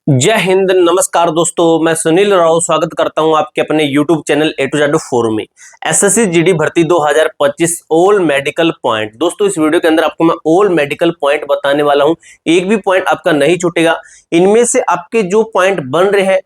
जय हिंद, नमस्कार दोस्तों। मैं सुनील राव स्वागत करता हूं आपके अपने YouTube channel A to Z forum में। एसएससी जीडी भर्ती 2025 ऑल मेडिकल पॉइंट। दोस्तों इस वीडियो के अंदर आपको मैं ऑल मेडिकल पॉइंट बताने वाला हूं, एक भी पॉइंट आपका नहीं छूटेगा। इनमें से आपके जो पॉइंट बन रहे हैं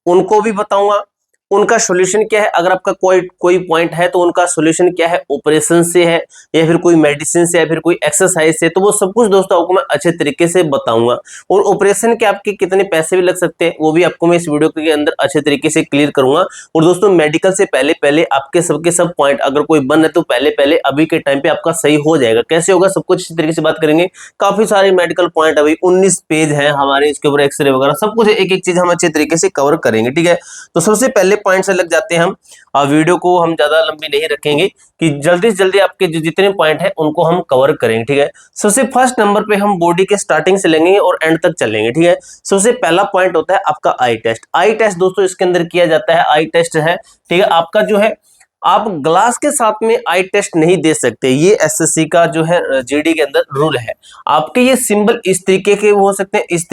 उनको भी बताऊंगा, उनका सॉल्यूशन क्या है। अगर आपका कोई पॉइंट है तो उनका सॉल्यूशन क्या है, ऑपरेशन से है या फिर कोई मेडिसिन से या फिर कोई एक्सरसाइज से, तो वो सब कुछ दोस्तों आपको मैं अच्छे तरीके से बताऊंगा। और ऑपरेशन के आपके कितने पैसे भी लग सकते हैं वो भी आपको मैं इस वीडियो के अंदर अच्छे तरीके से क्लियर करूंगा। और दोस्तों मेडिकल से पहले पहले आपके सबके सब पॉइंट अगर कोई बन है तो पहले पहले अभी के टाइम पे आपका सही हो जाएगा। कैसे होगा सब कुछ इस तरीके से बात करेंगे। काफी सारे मेडिकल पॉइंट, अभी 19 पेज है हमारे, इसके ऊपर एक्सरे वगैरह सब कुछ एक एक चीज हम अच्छे तरीके से कवर करेंगे। ठीक है, तो सबसे पहले पॉइंट से लग जाते हैं हम। वीडियो को हम ज्यादा लंबी नहीं रखेंगे कि जल्दी से जल्दी आपके जो जितने पॉइंट हैं उनको हम कवर करेंगे। ठीक है, सबसे फर्स्ट नंबर पे हम बॉडी के स्टार्टिंग से लेंगे और एंड तक चलेंगे। ठीक है, सबसे पहला पॉइंट होता है आपका आई टेस्ट। आई टेस्ट दोस्तों इसके अंदर किया जाता है, आई टेस्ट है। ठीक है, आपका जो है आप ग्लास के साथ में आई टेस्ट नहीं दे सकते, ये एसएससी का जो है जीडी के अंदर रूल है। आपके ये सिंबल इस तरीके के हो सकते हैं, इस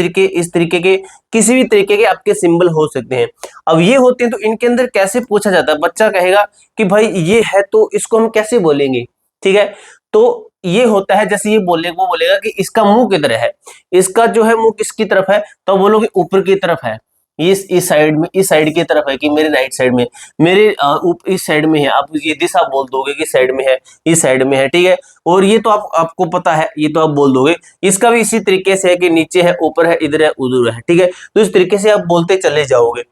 तरीके के, किसी भी तरीके के आपके सिंबल हो सकते हैं। अब ये होते हैं तो इनके अंदर कैसे पूछा जाता है, बच्चा कहेगा कि भाई ये है तो इसको हम कैसे बोलेंगे। ठीक है, तो ये होता है जैसे ये वो बोलेगा कि इसका मुंह किधर है, इसका जो है मुंह किसकी तरफ है, तो बोलोगे ऊपर की तरफ है। इस साइड में, इस साइड की तरफ है कि मेरे राइट साइड में, मेरे इस साइड में है। आप ये दिशा बोल दोगे कि साइड में है, इस साइड में है। ठीक है, और ये तो आपको पता है, ये तो आप बोल दोगे। इसका भी इसी तरीके से है कि नीचे है, ऊपर है, इधर है, उधर है। ठीक है, तो इस तरीके से आप बोलते चले जाओगे।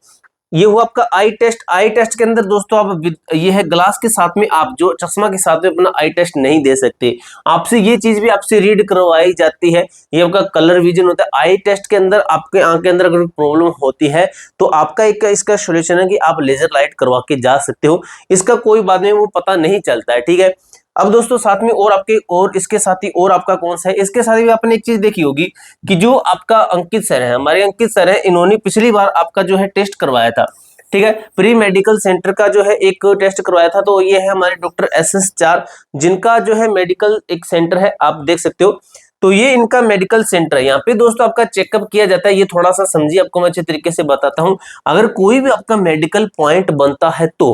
ये हुआ आपका आई टेस्ट। आई टेस्ट के अंदर दोस्तों आप ये है ग्लास के साथ में, आप जो चश्मा के साथ में अपना आई टेस्ट नहीं दे सकते। आपसे ये चीज भी आपसे रीड करवाई जाती है, ये आपका कलर विजन होता है। आई टेस्ट के अंदर आपके आंख के अंदर अगर प्रॉब्लम होती है तो आपका एक इसका सॉल्यूशन है कि आप लेजर लाइट करवा के जा सकते हो। इसका कोई बाद में वो पता नहीं चलता है। ठीक है, अब दोस्तों साथ में और आपके और इसके साथ ही और आपका कौन सा है, इसके साथ भी आपने एक चीज देखी होगी कि जो आपका अंकित सर है, हमारे अंकित सर है, इन्होंने पिछली बार आपका जो है टेस्ट करवाया था। ठीक है, प्री मेडिकल सेंटर का जो है एक टेस्ट करवाया था। तो ये है हमारे डॉक्टर SS 4, जिनका जो है मेडिकल एक सेंटर है, आप देख सकते हो। तो ये इनका मेडिकल सेंटर है। यहाँ पे दोस्तों आपका चेकअप किया जाता है। ये थोड़ा सा समझिए, आपको मैं अच्छे तरीके से बताता हूँ। अगर कोई भी आपका मेडिकल पॉइंट बनता है तो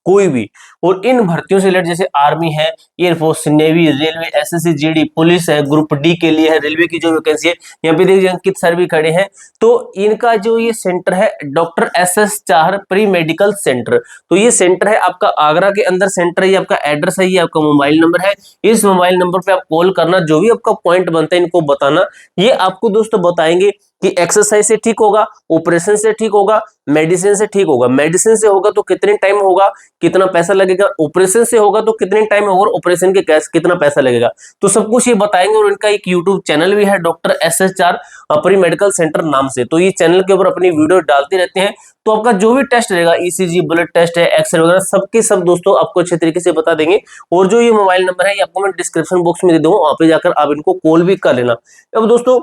कोई भी, और इन भर्तियों से रिलेटेड जैसे आर्मी है, air force, navy, railway, SSC GD, police है, ग्रुप डी के लिए है, रेलवे की जो वैकेंसी है, यहाँ पे देखिए अंकित सर भी खड़े हैं। तो इनका जो ये सेंटर है doctor SS 4 pre medical centre, तो ये सेंटर है आपका आगरा के अंदर सेंटर है। ये आपका एड्रेस है, ये आपका मोबाइल नंबर है। इस मोबाइल नंबर पे आप कॉल करना, जो भी आपका पॉइंट बनता है इनको बताना। ये आपको दोस्तों बताएंगे कि एक्सरसाइज से ठीक होगा, ऑपरेशन से ठीक होगा, मेडिसिन से ठीक होगा। मेडिसिन से होगा तो कितने टाइम होगा, कितना पैसा लगेगा, ऑपरेशन से होगा तो कितने टाइम होगा, ऑपरेशन के कितना पैसा लगेगा, तो सब कुछ ये बताएंगे। और इनका एक यूट्यूब चैनल भी है doctor SS 4 pre medical centre नाम से। तो ये चैनल के ऊपर अपनी वीडियो डालते रहते हैं। तो आपका जो भी टेस्ट रहेगा, ECG, ब्लड टेस्ट है, एक्सरे वगैरह, सबके सब दोस्तों आपको अच्छे तरीके से बता देंगे। और जो ये मोबाइल नंबर है ये आपको मैं डिस्क्रिप्शन बॉक्स में दे दूंगा, वहां पे जाकर आप इनको कॉल भी कर लेना। अब दोस्तों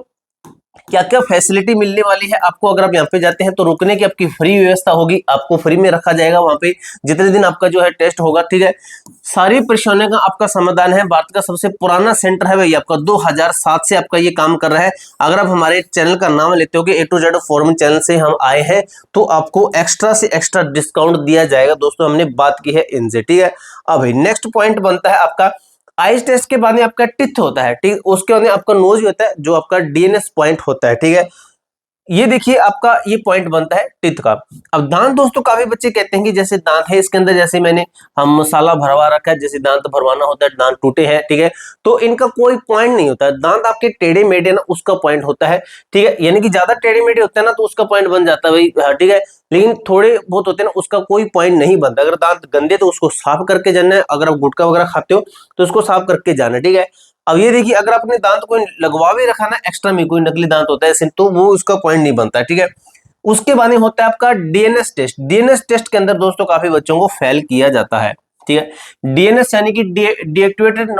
क्या क्या फैसिलिटी मिलने वाली है आपको, अगर आप यहाँ पे जाते हैं तो रुकने की आपकी फ्री व्यवस्था होगी, आपको फ्री में रखा जाएगा वहां पे जितने दिन आपका जो है टेस्ट होगा। ठीक है, सारी परेशानियों का आपका समाधान है। भारत का सबसे पुराना सेंटर है भाई, आपका 2007 से आपका ये काम कर रहा है। अगर आप हमारे चैनल का नाम लेते हो कि A to Z forum channel से हम आए हैं, तो आपको एक्स्ट्रा से एक्स्ट्रा डिस्काउंट दिया जाएगा। दोस्तों हमने बात की है इनसे। ठीक है, अब नेक्स्ट पॉइंट बनता है आपका आइज टेस्ट के बाद में आपका टिथ होता है। ठीक, उसके बाद में आपका नोज भी होता है, जो आपका DNS पॉइंट होता है। ठीक है, ये देखिए आपका ये पॉइंट बनता है टिथ का। अब दांत दोस्तों काफी बच्चे कहते हैं कि जैसे दांत है इसके अंदर, जैसे मैंने हम मसाला भरवा रखा है, जैसे दांत भरवाना होता है, दांत टूटे हैं। ठीक है, तो इनका कोई पॉइंट नहीं होता है। दांत आपके टेढ़े मेढ़े ना, उसका पॉइंट होता है। ठीक है, यानी कि ज्यादा टेढ़े मेढ़े होते हैं ना तो उसका पॉइंट बन जाता है भाई। हाँ, ठीक है, लेकिन थोड़े बहुत होते हैं ना उसका कोई पॉइंट नहीं बनता। अगर दांत गंदे तो उसको साफ करके जाना है, अगर आप गुटखा वगैरह खाते हो तो उसको साफ करके जाना है। ठीक है, अब ये देखिए अगर आपने दांत कोई लगवा भी रखा ना, एक्स्ट्रा में कोई नकली दांत होता है तो वो उसका पॉइंट नहीं बनता है। ठीक है, उसके बाद में होता है आपका DNS टेस्ट। DNS टेस्ट के अंदर दोस्तों काफी बच्चों को फेल किया जाता है। ठीक है, DNS यानी कि डीएक्टिवेटेड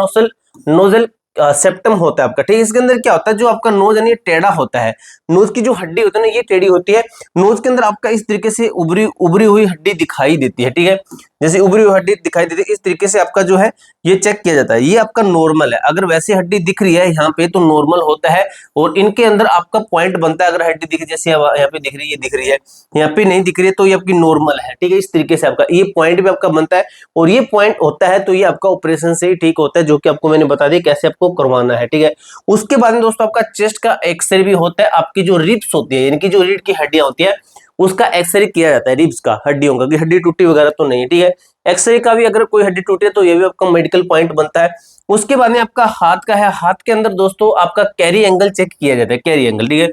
नोजल सेप्टम होता है आपका, ठीक है। इसके अंदर क्या होता है, जो आपका नोज यानी टेढ़ा होता है, नोज की जो हड्डी होती है ना ये टेढ़ी होती है। नोज के अंदर आपका इस तरीके से उभरी उभरी हुई हड्डी दिखाई देती है, ठीक है। जैसे उभरी हुई हड्डी दिखाई देती है, इस तरीके से आपका जो है ये चेक किया जाता है, ये आपका नॉर्मल है। अगर वैसी हड्डी दिख रही है यहाँ पे तो नॉर्मल होता है, और इनके अंदर आपका पॉइंट बनता है। अगर हड्डी दिख, जैसे यहाँ पे दिख रही है, ये दिख रही है, यहाँ पे नहीं दिख रही है तो ये आपकी नॉर्मल है, ठीक है। इस तरीके से आपका ये पॉइंट भी आपका बनता है, और ये पॉइंट होता है तो ये आपका ऑपरेशन से ही ठीक होता है, जो कि आपको मैंने बता दिया कैसे आपको करवाना है, ठीक है। उसके बाद में दोस्तों आपका चेस्ट का एक्सरे भी होता है। आपकी जो रिब्स होती है, यानी कि जो रीढ़ की हड्डियां होती है, उसका एक्सरे किया जाता है, रिब्स का, हड्डियों का, कि हड्डी टूटी वगैरह तो नहीं, ठीक है। एक्सरे का भी अगर कोई हड्डी टूटी है तो ये भी आपका मेडिकल पॉइंट बनता है। उसके बाद में आपका हाथ का है, हाथ के अंदर दोस्तों आपका कैरी एंगल चेक किया जाता है, कैरी एंगल, ठीक है।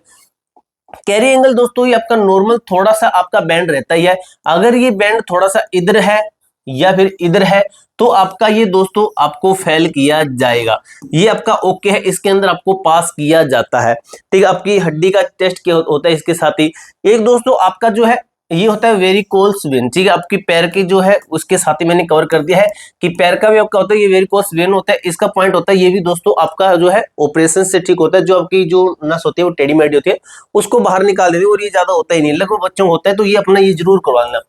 कैरी एंगल दोस्तों ये आपका नॉर्मल थोड़ा सा आपका बैंड रहता ही है। अगर ये बैंड थोड़ा सा इधर है या फिर इधर है तो आपका ये दोस्तों आपको फेल किया जाएगा। ये आपका ओके है, इसके अंदर आपको पास किया जाता है, ठीक है। आपकी हड्डी का टेस्ट क्या होता है इसके साथ ही। एक दोस्तों आपका जो है ये होता है वेरिकोल्स वेन, ठीक है। आपकी पैर की जो है उसके साथ ही मैंने कवर कर दिया है कि पैर का भी आपका होता है, ये वेरिकोल्स वेन होता है, इसका पॉइंट होता है। ये भी दोस्तों आपका जो है ऑपरेशन से ठीक होता है। जो आपकी जो नस होती है वो टेढ़ी मेढ़ी होती है, उसको बाहर निकाल देती है, और ये ज्यादा होता ही नहीं, लगभग बच्चों को होता है, तो ये अपना ये जरूर करवाना।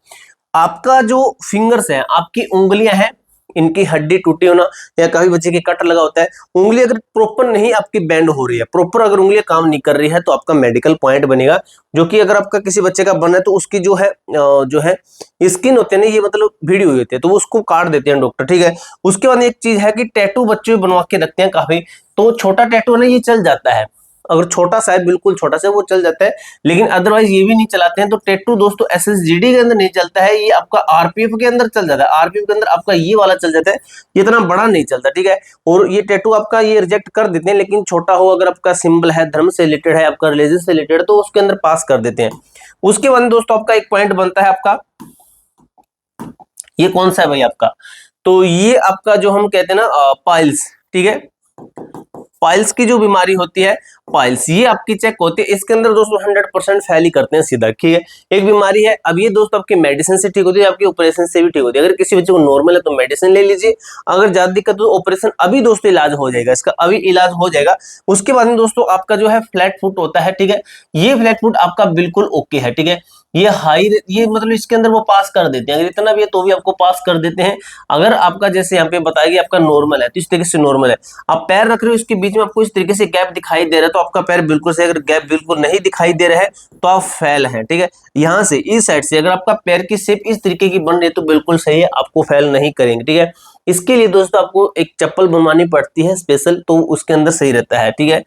आपका जो फिंगर्स है, आपकी उंगलियां हैं, इनकी हड्डी टूटी होना या कभी बच्चे के कट लगा होता है, उंगली अगर प्रॉपर नहीं आपकी बेंड हो रही है, प्रॉपर अगर उंगलियां काम नहीं कर रही है तो आपका मेडिकल पॉइंट बनेगा। जो कि अगर आपका किसी बच्चे का बना है तो उसकी जो है स्किन होती है ना, ये मतलब भिड़ी हुई होती है, तो वो उसको काट देते हैं डॉक्टर, ठीक है। उसके बाद एक चीज है कि टैटू बच्चे बनवा के रखते हैं काफी, तो छोटा टैटू ना ये चल जाता है, अगर छोटा सा है, बिल्कुल छोटा सा, वो चल जाता है, लेकिन अदरवाइज ये भी नहीं चलाते हैं। तो टैटू दोस्तों एसएसजीडी के अंदर नहीं चलता है, ये आपका आरपीएफ के अंदर चल जाता है। आरपीएफ के अंदर आपका ये वाला चल जाता है, ये इतना बड़ा नहीं चलता, ठीक है। और ये टैटू आपका ये रिजेक्ट कर देते हैं, लेकिन छोटा हो, अगर आपका सिंबल है, धर्म से रिलेटेड है, आपका रिलीजन से रिलेटेड, तो उसके अंदर पास कर देते हैं। उसके बाद दोस्तों आपका एक पॉइंट बनता है आपका, ये कौन सा है भाई आपका, तो ये आपका जो हम कहते हैं ना पाइल्स, ठीक है। पाइल्स की जो बीमारी होती है, पाइल्स, ये आपकी चेक होती है। इसके अंदर दोस्तों 100% फैल ही करते हैं सीधा, ठीक है। एक बीमारी है, अब ये दोस्तों आपकी मेडिसिन से ठीक होती है, आपकी ऑपरेशन से भी ठीक होती है। अगर किसी बच्चे को नॉर्मल है तो मेडिसिन ले लीजिए, अगर ज्यादा दिक्कत हो तो ऑपरेशन, अभी दोस्तों इलाज हो जाएगा इसका, अभी इलाज हो जाएगा। उसके बाद में दोस्तों आपका जो है फ्लैट फुट होता है, ठीक है। ये फ्लैट फुट आपका बिल्कुल ओके है, ठीक है। ये हाई, ये मतलब इसके अंदर वो पास कर देते हैं, अगर इतना भी है तो भी आपको पास कर देते हैं। अगर आपका जैसे यहाँ पे बताया आपका नॉर्मल है तो इस तरीके से नॉर्मल है, आप पैर रख रहे हो, इसके बीच में आपको इस तरीके से गैप दिखाई दे रहा है तो आपका पैर बिल्कुल सही। अगर गैप बिल्कुल नहीं दिखाई दे रहा है तो आप फेल हैं, ठीक है। यहाँ से इस साइड से अगर आपका पैर की शेप इस तरीके की बन रही है तो बिल्कुल सही है, आपको फेल नहीं करेंगे, ठीक है। इसके लिए दोस्तों आपको एक चप्पल बनवानी पड़ती है स्पेशल, तो उसके अंदर सही रहता है, ठीक है।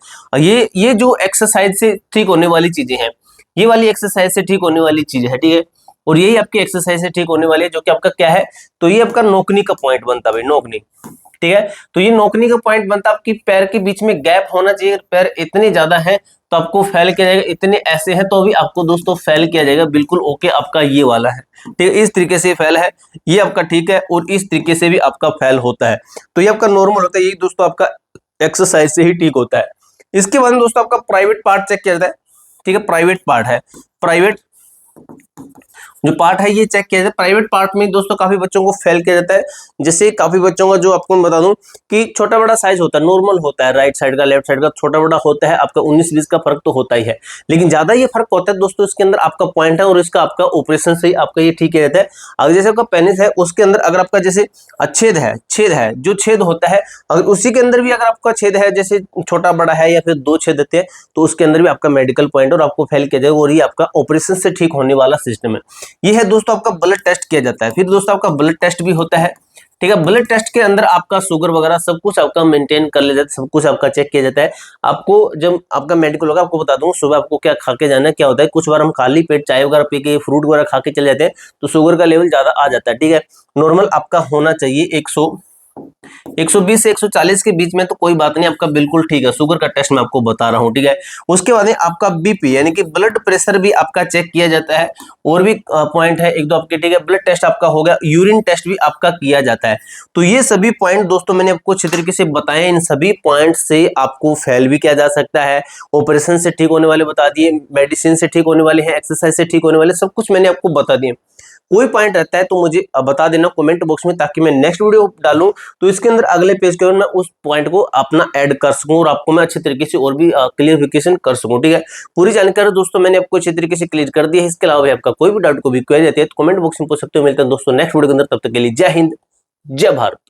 ये जो एक्सरसाइज से ठीक होने वाली चीजें हैं, ये वाली एक्सरसाइज से ठीक होने वाली चीज है, ठीक है। और यही आपकी एक्सरसाइज से ठीक होने वाली है, जो कि आपका क्या है, तो ये आपका नोकनी का पॉइंट बनता है भाई, नोकनी, ठीक है। तो ये नोकनी का पॉइंट बनता है, आपकी पैर के बीच में गैप होना चाहिए। पैर इतने ज्यादा है तो आपको फेल किया जाएगा, इतने ऐसे हैं तो भी आपको दोस्तों फेल किया जाएगा, बिल्कुल ओके आपका ये वाला है, ठीक है। इस तरीके से फेल है, ये आपका ठीक है, और इस तरीके से भी आपका फेल होता है, तो ये आपका नॉर्मल होता है। यही दोस्तों आपका एक्सरसाइज से ही ठीक होता है। इसके बाद दोस्तों आपका प्राइवेट पार्ट चेक किया जाता है, ठीक है। प्राइवेट पार्ट है, प्राइवेट जो पार्ट है ये चेक किया जाता है। प्राइवेट पार्ट में दोस्तों काफी बच्चों को फेल किया जाता है। जैसे काफी बच्चों का, जो आपको मैं बता दूं कि छोटा बड़ा साइज होता है, नॉर्मल होता है, राइट साइड का लेफ्ट साइड का छोटा बड़ा होता है, आपका 19-20 का फर्क तो होता ही है, लेकिन ज्यादा ये फर्क होता है दोस्तों इसके अंदर आपका पॉइंट है, और इसका आपका ऑपरेशन से ही आपका ये ठीक रहता है। अगर जैसे आपका पेनिस है, उसके अंदर अगर आपका जैसे छेद है, जो छेद होता है, अगर उसी के अंदर भी अगर आपका छेद है, जैसे छोटा बड़ा है या फिर 2 छेद देते हैं, तो उसके अंदर भी आपका मेडिकल पॉइंट और आपको फेल किया जाएगा, और ये आपका ऑपरेशन से ठीक होने वाला सिस्टम है। ये है दोस्तों आपका ब्लड टेस्ट किया जाता है। फिर दोस्तों आपका ब्लड टेस्ट भी होता है, ठीक है। ब्लड टेस्ट के अंदर आपका शुगर वगैरह सब कुछ आपका मेंटेन कर लिया जाता है, सब कुछ आपका चेक किया जाता है। आपको जब आपका मेडिकल होगा, आपको बता दूं सुबह आपको क्या खा के जाना है। क्या होता है, कुछ बार हम खाली पेट चाय वगैरह पी के, फ्रूट वगैरह खा के चले जाते हैं, तो शुगर का लेवल ज्यादा आ जाता है, ठीक है। नॉर्मल आपका होना चाहिए 120 से 140 के बीच में, तो कोई बात नहीं, आपका बिल्कुल ठीक है। शुगर का टेस्ट मैं आपको बता रहा हूं, ठीक है। उसके बाद आपका बीपी यानी कि ब्लड प्रेशर भी आपका चेक किया जाता है। और भी पॉइंट है 1-2 आपके, ठीक है। ब्लड टेस्ट आपका हो गया, यूरिन टेस्ट भी आपका किया जाता है। तो ये सभी पॉइंट दोस्तों मैंने आपको अच्छी तरीके से बताए। इन सभी पॉइंट से आपको फेल भी किया जा सकता है, ऑपरेशन से ठीक होने वाले बता दिए, मेडिसिन से ठीक होने वाले हैं, एक्सरसाइज से ठीक होने वाले, सब कुछ मैंने आपको बता दिए। कोई पॉइंट रहता है तो मुझे बता देना कमेंट बॉक्स में, ताकि मैं नेक्स्ट वीडियो डालूं तो इसके अंदर अगले पेज के अंदर मैं उस पॉइंट को अपना ऐड कर सकूं और आपको मैं अच्छे तरीके से और भी क्लियरिफिकेशन कर सकूं। ठीक है, पूरी जानकारी दोस्तों मैंने आपको अच्छे तरीके से क्लियर कर दी है। इसके अलावा आपका कोई भी डाउट को भी क्वेरी रहती है तो कमेंट बॉक्स में पूछ सकते हो। मिलते हैं दोस्तों नेक्स्ट वीडियो के अंदर, तब तक के लिए जय हिंद, जय भारत।